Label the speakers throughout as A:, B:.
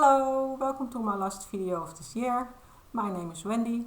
A: Hello, welcome to my last video of this year. My name is Wendy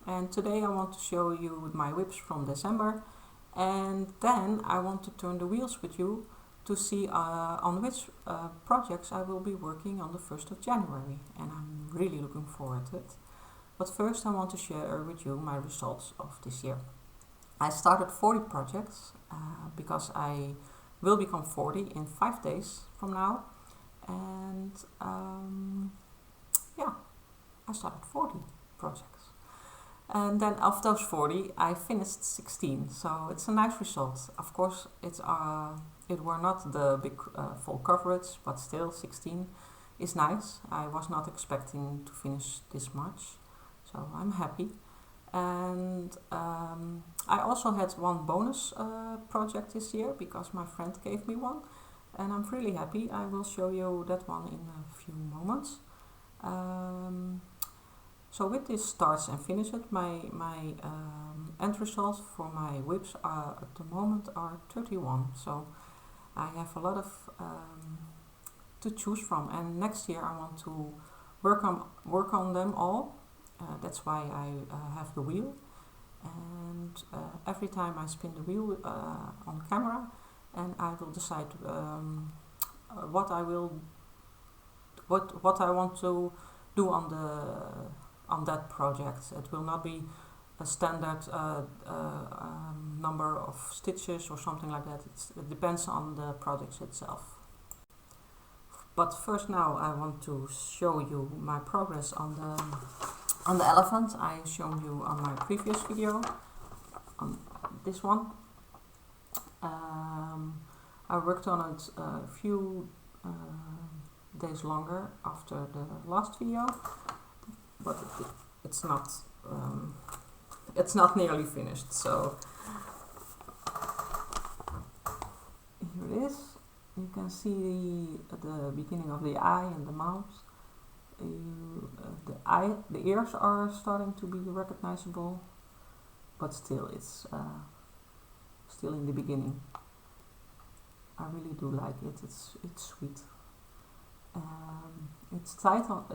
A: and today I want to show you my whips from December, and then I want to turn the wheels with you to see on which projects I will be working on the 1st of January, and I'm really looking forward to it. But first I want to share with you my results of this year. I started 40 projects because I will become 40 in 5 days from now. And yeah, I started 40 projects. And then of those 40, I finished 16. So it's a nice result. Of course, it were not the big full coverage, but still 16 is nice. I was not expecting to finish this much, so I'm happy. And I also had one bonus project this year because my friend gave me one. And I'm really happy. I will show you that one in a few moments. So with this starts and finishes, my end results for my whips are at the moment are 31. So I have a lot of to choose from, and next year I want to work on them all. That's why I have the wheel, and every time I spin the wheel on camera, and I will decide what I want to do on that project. It will not be a standard number of stitches or something like that. It depends on the project itself. But first, now I want to show you my progress on the elephant. I shown you on my previous video on this one. I worked on it a few days longer after the last video, but it's not nearly finished. So here it is. You can see the beginning of the eye and the mouth. The ears are starting to be recognizable, but still it's still in the beginning. I really do like it. It's sweet. It's tight on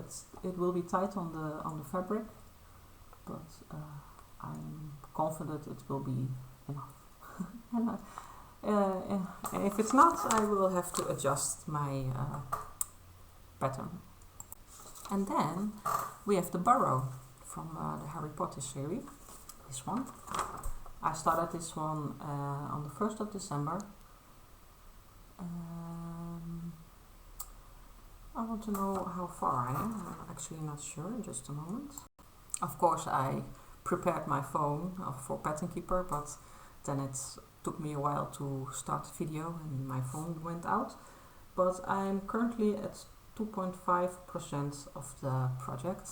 A: it will be tight on the fabric, but I'm confident it will be enough. And if it's not, I will have to adjust my pattern. And then we have the burrow from the Harry Potter series. This one. I started this one on the 1st of December. I want to know how far I am. I'm actually not sure. Just a moment. Of course, I prepared my phone for Pattern Keeper, but then it took me a while to start the video and my phone went out. But I'm currently at 2.5% of the project,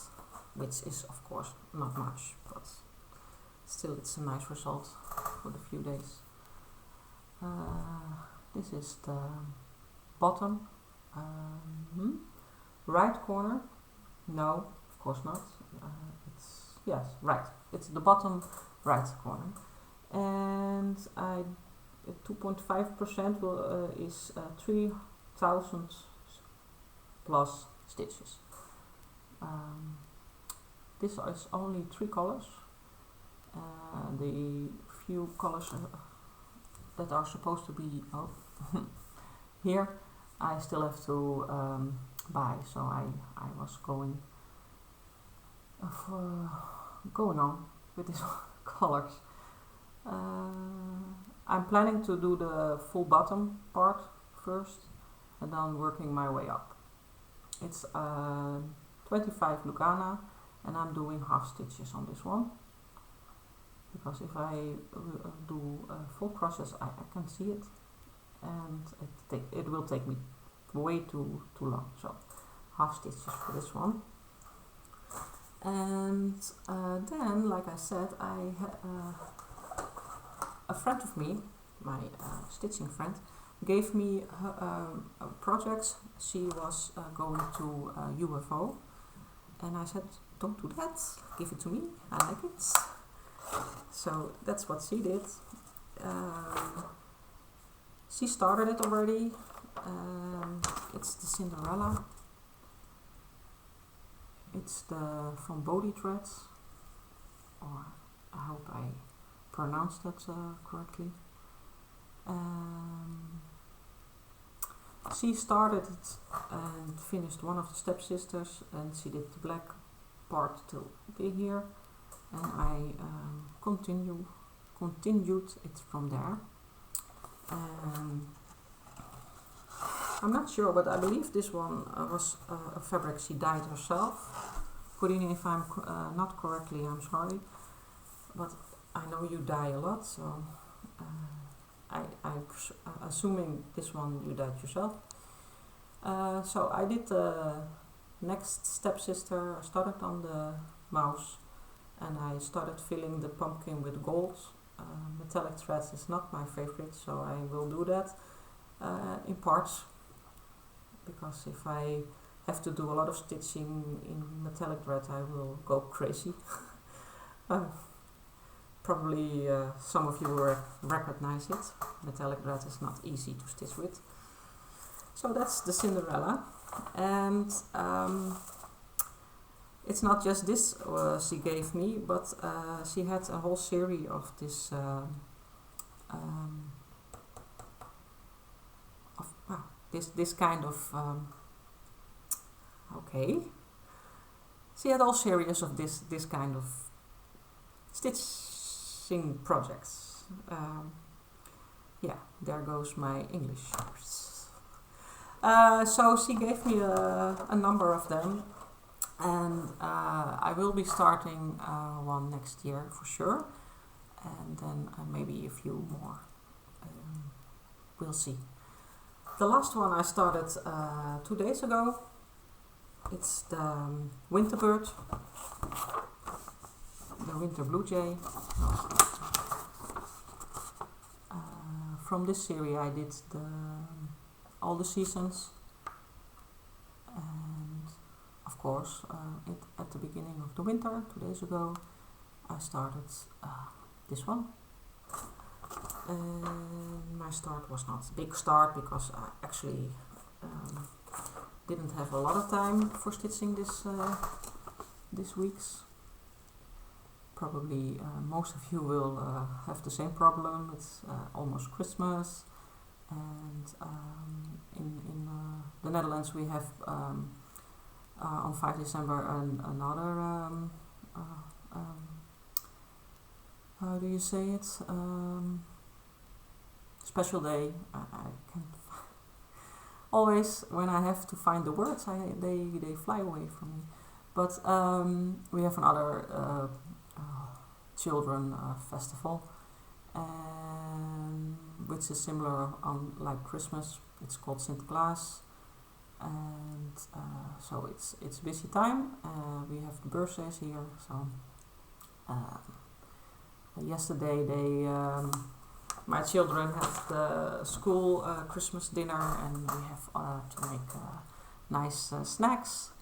A: which is of course not much, but still it's a nice result for the few days. This is the bottom right corner. No, of course not. It's the bottom right corner, and 2.5% is 3,000 plus stitches. This is only 3 colors. The few colors that are supposed to be here, I still have to buy. So I was going on with these colors. I'm planning to do the full bottom part first, and then working my way up. It's 25 Lugana, and I'm doing half stitches on this one, because if I do full crosses, I can see it, and it will take me way too long. So half stitches for this one. And then, like I said, I a friend of me, my stitching friend, gave me projects. She was going to UFO, and I said, don't do that, give it to me, I like it. So that's what she did. She started it already. It's the Cinderella. It's from Body Threads, or I hope I pronounced that correctly. She started it and finished one of the stepsisters, and she did the black part till here, and I continued it from there. I'm not sure, but I believe this one was a fabric she dyed herself. Corine, if I'm not correctly, I'm sorry, but I know you dye a lot, so I'm assuming this one you dyed yourself. So I did the next stepsister. I started on the mouse and I started filling the pumpkin with gold. Metallic threads is not my favorite, so I will do that in parts, because if I have to do a lot of stitching in metallic thread I will go crazy. Probably some of you will recognize it. Metallic thread is not easy to stitch with. So that's the Cinderella, and it's not just this she gave me, but she had a whole series of this this kind of she had all series of this kind of stitching projects. Yeah, there goes my English. So she gave me a number of them, and I will be starting one next year for sure, and then maybe a few more. We'll see. The last one I started 2 days ago. It's the winter bird, the winter blue jay. From this series I did all the seasons, and of course at the beginning of the winter 2 days ago I started this one. My start was not a big start because I actually didn't have a lot of time for stitching this weeks. Probably most of you will have the same problem. It's almost Christmas, and in the Netherlands we have on 5 December another how do you say it? Special day. I can't always when I have to find the words they fly away from me, but we have another children festival, and which is similar on like Christmas. It's called Sinterklaas, and so it's busy time. We have the birthdays here, so yesterday my children had the school Christmas dinner, and we have to make nice snacks.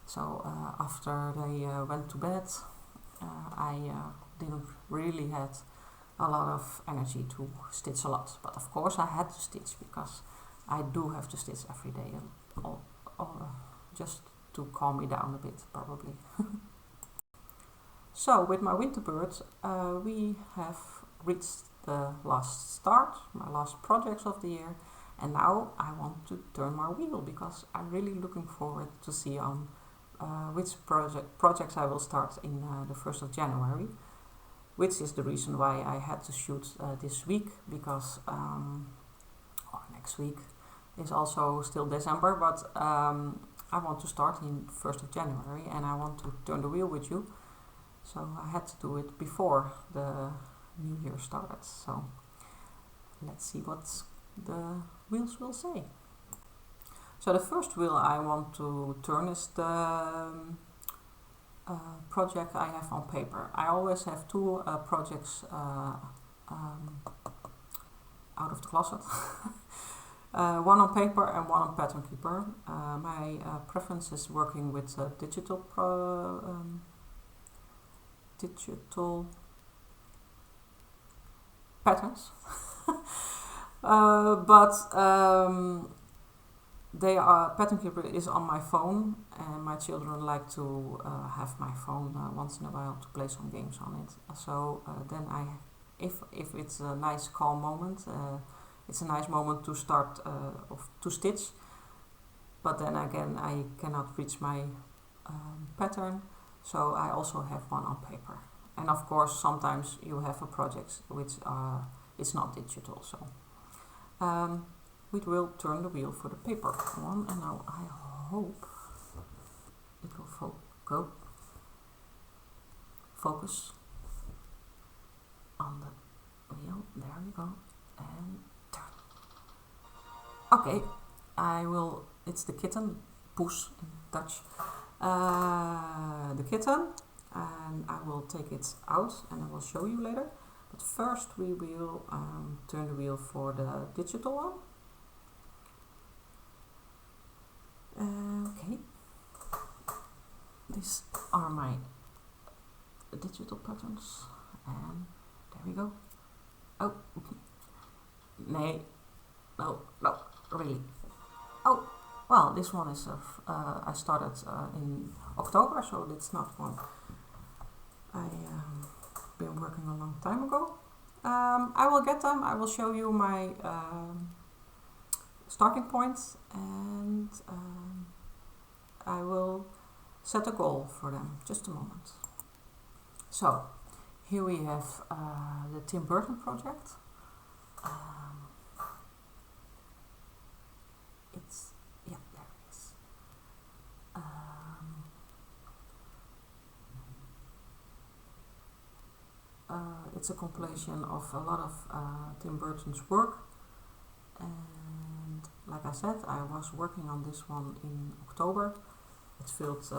A: So after they went to bed, I didn't really had a lot of energy to stitch a lot, but of course I had to stitch because I do have to stitch every day, just to calm me down a bit probably. So with my winter bird we have reached the last start, my last projects of the year, and now I want to turn my wheel because I'm really looking forward to see on which projects I will start in the 1st of January, which is the reason why I had to shoot this week, because or next week is also still December, but I want to start in 1st of January and I want to turn the wheel with you, so I had to do it before the new year started. So let's see what the wheels will say. So the first wheel I want to turn is the project I have on paper. I always have two projects out of the closet. One on paper and one on Pattern Keeper. My preference is working with digital patterns. But Pattern Keeper is on my phone, and my children like to have my phone once in a while to play some games on it. So then if it's a nice calm moment, it's a nice moment to start to stitch. But then again, I cannot reach my pattern, so I also have one on paper. And of course, sometimes you have a project which is not digital. So we will turn the wheel for the paper one, and now I hope it will go focus on the wheel. There you go, and turn. Okay, I will. It's the kitten, poes in Dutch. The kitten, and I will take it out and I will show you later. But first we will turn the wheel for the digital one. Okay, these are my digital patterns, and there we go. Oh, no, really. Oh, well, this one is I started in October, so it's not one I been working a long time ago. I will get them. I will show you my starting points, and I will set a goal for them. Just a moment. So here we have the Tim Burton project. There it is. It's a compilation of a lot of Tim Burton's work, and like I said, I was working on this one in October. It felt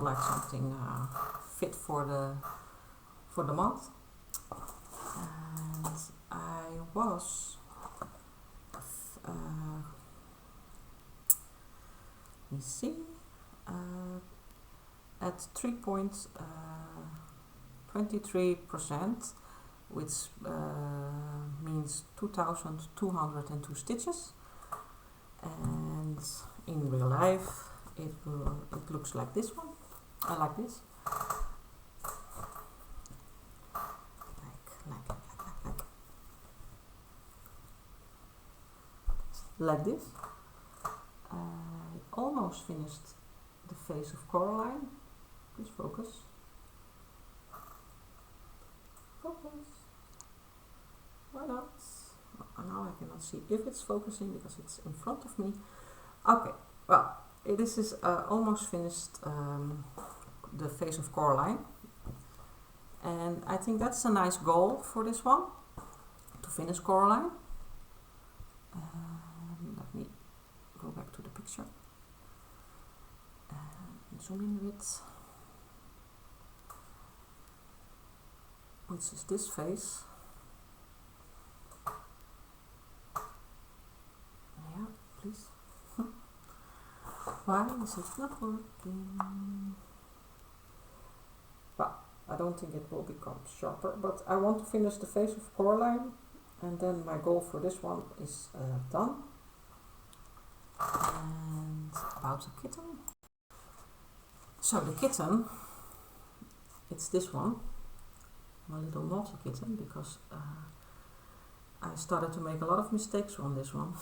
A: like something fit for the month, and I was let me see, at 3.23%, which means 2,202 stitches, and in real life it looks like this one. I like this. Like this. I almost finished the face of Coraline. Please focus. Focus. Why not? Now I cannot see if it's focusing because it's in front of me. Okay, well, this is almost finished the face of Coraline. And I think that's a nice goal for this one, to finish Coraline. Let me go back to the picture and zoom in a bit. Which is this face. Yeah, please. Why is it not working? Well, I don't think it will become sharper, but I want to finish the face of Coraline, and then my goal for this one is done. And about the kitten. So the kitten, it's this one, my little naughty kitten, because I started to make a lot of mistakes on this one.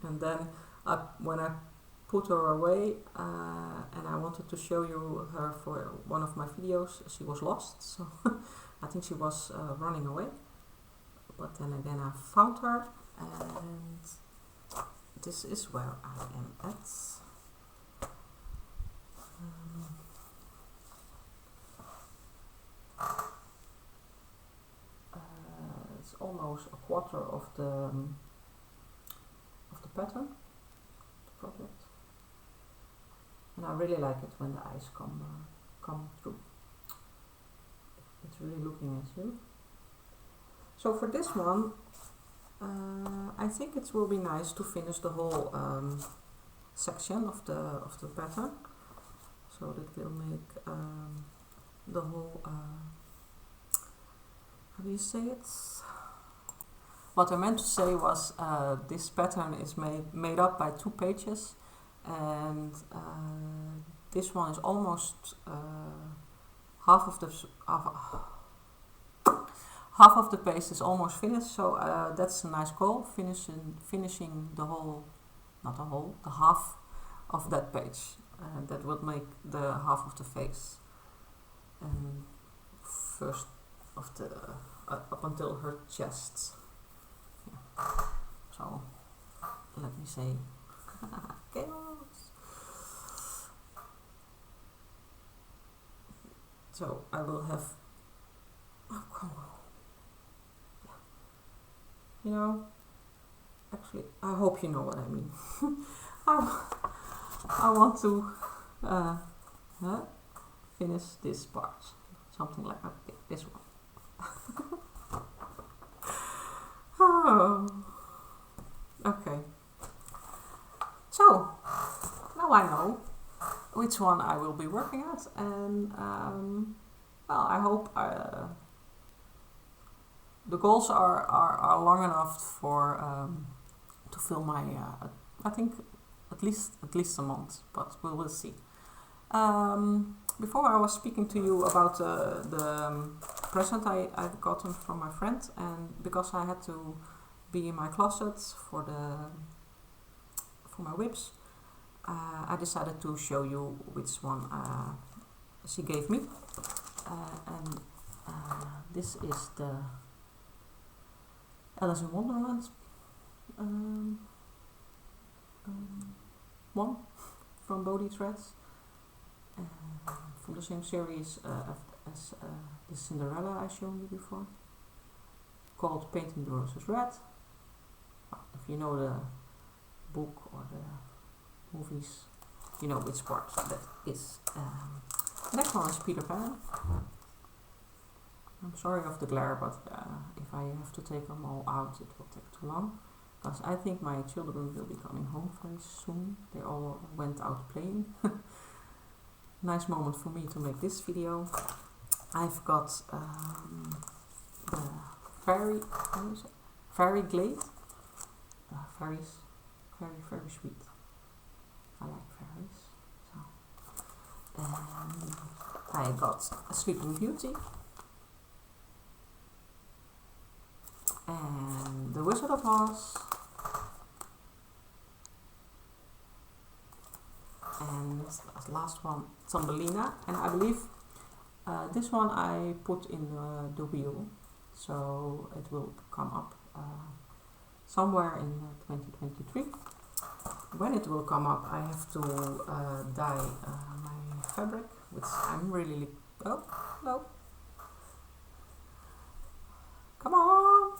A: And then when I put her away and I wanted to show you her for one of my videos, she was lost, so I think she was running away. But then again I found her, and this is where I am at. It's almost a quarter of the pattern, the project, and I really like it when the eyes come through. It's really looking at you. So for this one, I think it will be nice to finish the whole section of the pattern, so that will make the whole how do you say it? What I meant to say was this pattern is made up by 2 pages, and this one is almost half of the page is almost finished, so that's a nice goal, finishing the whole, not the whole, the half of that page. That will make the half of the face, and first of the up until her chest. Yeah. So let me say chaos. So I will have, oh come on, you know, actually I hope you know what I mean. I want to finish this part, something like okay, this one. Oh, okay. So now I know which one I will be working at, and well, I hope the goals are long enough for to fill my I think at least a month, but we will see. Before I was speaking to you about the present I've gotten from my friend, and because I had to be in my closet for my whips, I decided to show you which one she gave me, and this is the Alice in Wonderland one from Body Threads, from the same series as the Cinderella I showed you before, called Painting the Roses Red. Well, if you know the book or the movies, you know which part that is. The next one is Peter Pan. I'm sorry of the glare, but if I have to take them all out, it will take too long, because I think my children will be coming home very soon. They all went out playing. Nice moment for me to make this video. I've got the fairy glade. Fairies, very sweet. I like fairies. So, and I got a Sleeping Beauty. And the Wizard of Oz, and the last one, Thumbelina, and I believe this one I put in the wheel, so it will come up somewhere in 2023. When it will come up, I have to dye my fabric, which I'm really, oh no, come on,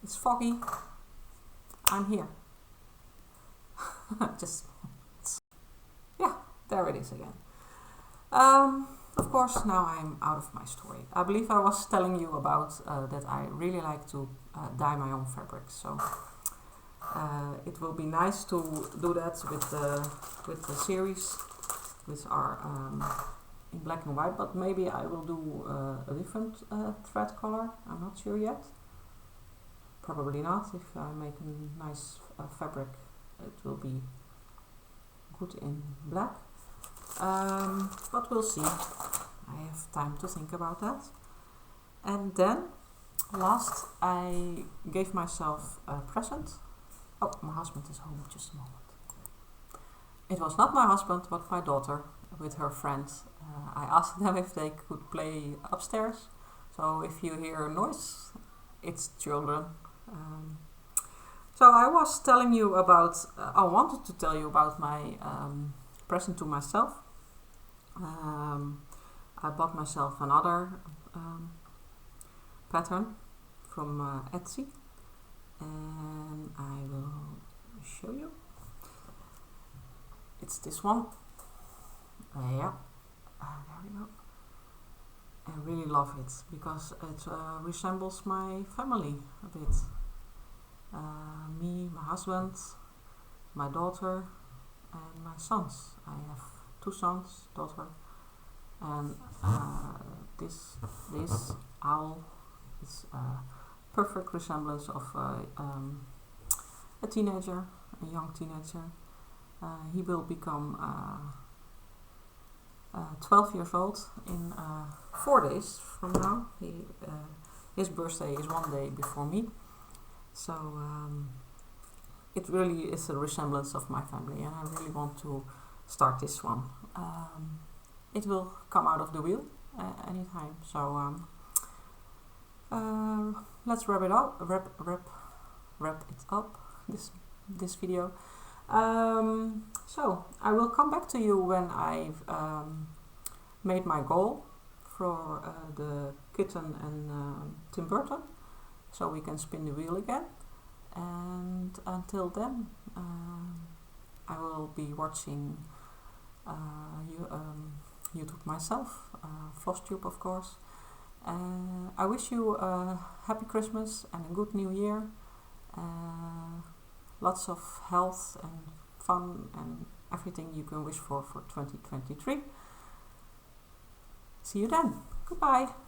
A: it's foggy, I'm here. Just, yeah, there it is again. Of course, now I'm out of my story. I believe I was telling you about that I really like to dye my own fabrics. So it will be nice to do that with the series, which are in black and white. But maybe I will do a different thread color. I'm not sure yet. Probably not. If I make a nice fabric, it will be good in black. But we'll see. I have time to think about that. And then last, I gave myself a present. Oh, my husband is home, just a moment. It was not my husband, but my daughter with her friends. I asked them if they could play upstairs. So if you hear a noise, it's children. So I was telling you about, I wanted to tell you about my present to myself. I bought myself another pattern from Etsy, and I will show you. It's this one. Yeah, there we go. I really love it because it resembles my family a bit. Me, my husband, my daughter, and my sons. I have 2 sons, daughter, and this owl is a perfect resemblance of a teenager, a young teenager. He will become 12 years old in 4 days from now. His birthday is 1 day before me, so it really is a resemblance of my family, and I really want to start this one. It will come out of the wheel anytime, so let's wrap it up. Wrap it up. This video. So I will come back to you when I've made my goal for the kitten and Tim Burton, so we can spin the wheel again. And until then, I will be watching YouTube myself, Flosstube of course. I wish you a happy Christmas and a good New Year. Lots of health and fun and everything you can wish for 2023. See you then. Goodbye.